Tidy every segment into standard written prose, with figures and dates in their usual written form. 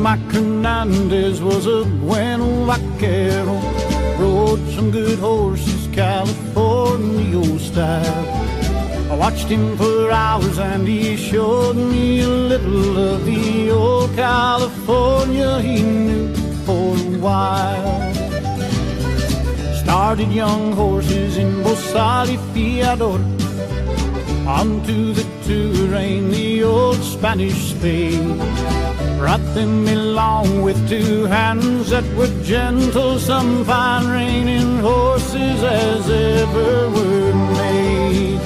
Mike Hernandez was a bueno vaquero, rode some good horses, California style. I watched him for hours and he showed me a little of the old California he knew for a while. Started young horses in Bosal y Fiador, onto the Touraine, the old Spanish spade. Brought them along with two hands that were gentle, some fine reining horses as ever were made.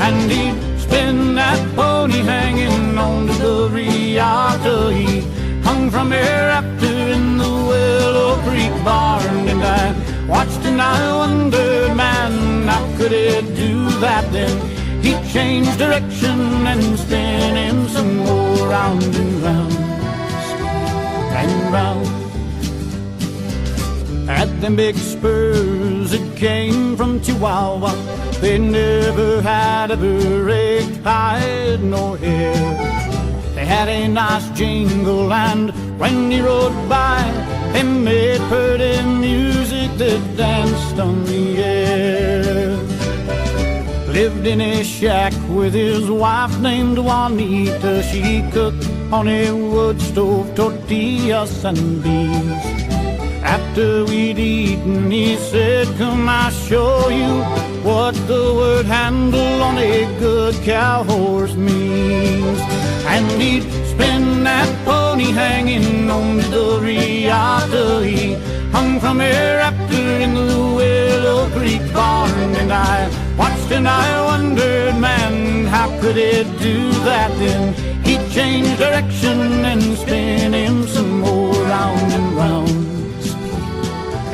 And he'd spin that pony hanging on to the riata. He hung from hereafter in the Willow Creek barn. And I watched and I wondered, man, how could it do that then? He'd change direction and spin him some more, round and round and round. Had them big spurs that came from Chihuahua. They never had ever raked hide nor hair. They had a nice jingle, and when he rode by, they made pretty music that danced on the air. Lived in a shack with his wife named Juanita. She cooked on a wood stove tortillas and beans. After we'd eaten, he said, come, I'll show you what the word handle on a good cow horse means. And he'd spin that pony hanging on the riata. He hung from hereafter in the Willow Creek barn. And I watched and I wondered, man, how could it do that then? He'd change direction and spin him some more, round and round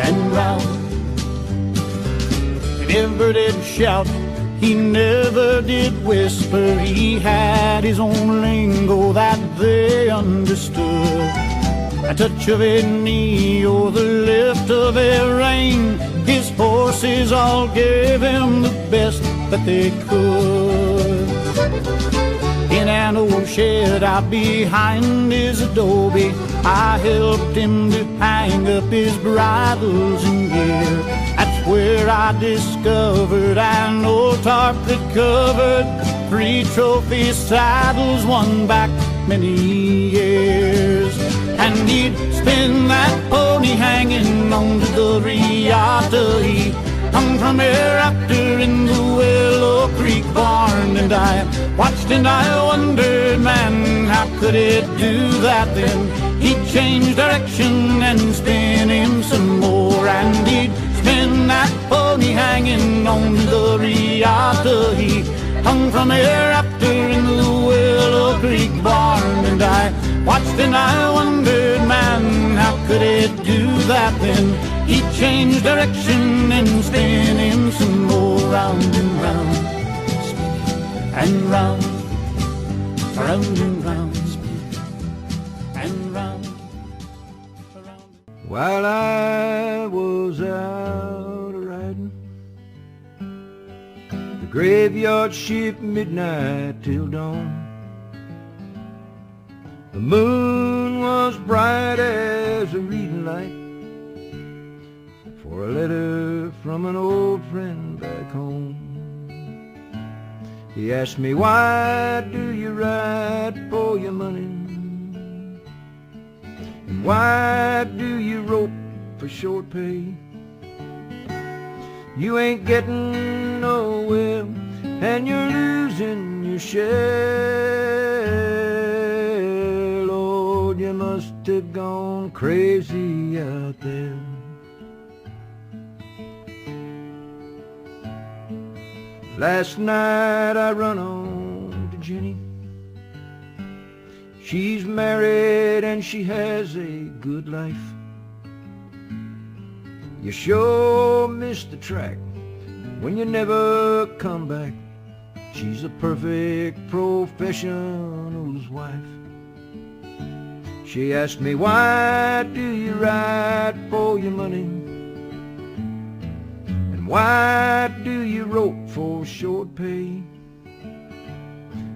and round. He never did shout, he never did whisper. He had his own lingo that they understood. A touch of a knee or the lift of a rein, his horses all gave him the best that they could. In an old shed out behind his adobe, I helped him to hang up his bridles and gear. That's where I discovered an old tarp that covered 3 trophy saddles won back many years. And he'd spin that pony hanging on to the riata. He hung from hereafter in the Willow Creek barn. And I watched and I wondered, man, how could it do that then? He'd change direction and spin him some more. And he'd spin that pony hanging on the riata. He hung from hereafter in the Willow Creek barn. And I watched and I wondered, man, how could it do that then? He'd change direction and spin him some more, round and round and round, round and round and round. While I was out riding the graveyard shift midnight till dawn, the moon was bright as a reading light for a letter from an old friend back home. He asked me, why do you write for your money? And why do you rope for short pay? You ain't getting nowhere and you're losing your share. Lord, you must have gone crazy out there. Last night I run on to Jenny. She's married and she has a good life. You sure miss the track when you never come back. She's a perfect professional's wife. She asked me, why do you write for your money? And why do you rope for short pay?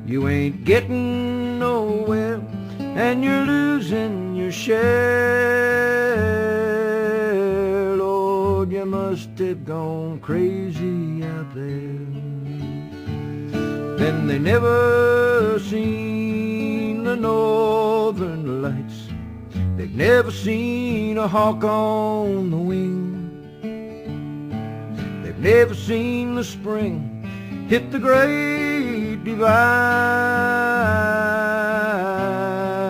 You ain't getting nowhere and you're losing your share. Lord, you must have gone crazy out there. Then they never seen the northern lights. They've never seen a hawk on the wing. They've never seen the spring hit the great divide.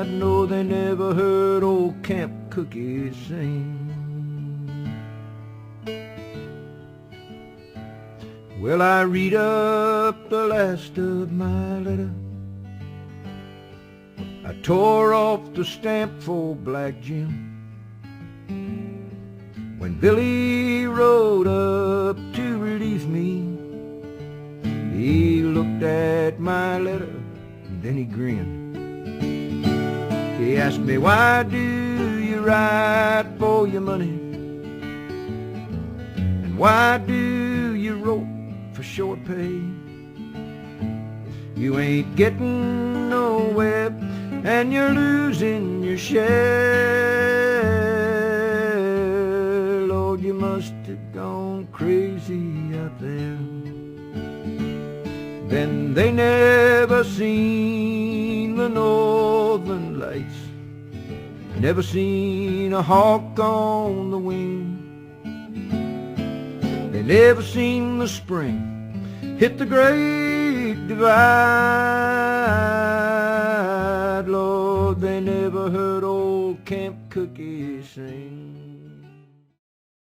No, they never heard old Camp Cookie sing. Well, I read up the last of my letter. I tore off the stamp for Black Jim. When Billy rode up to relieve me, he looked at my letter and then he grinned. He asked me, why do you write for your money? And why do you rope for short pay? You ain't getting nowhere and you're losing your share. Lord, you must have gone crazy out there. Then they never seen the northern lights, never seen a hawk on the wing. They never seen the spring hit the great divide. Lord, they never heard old Camp Cookie sing.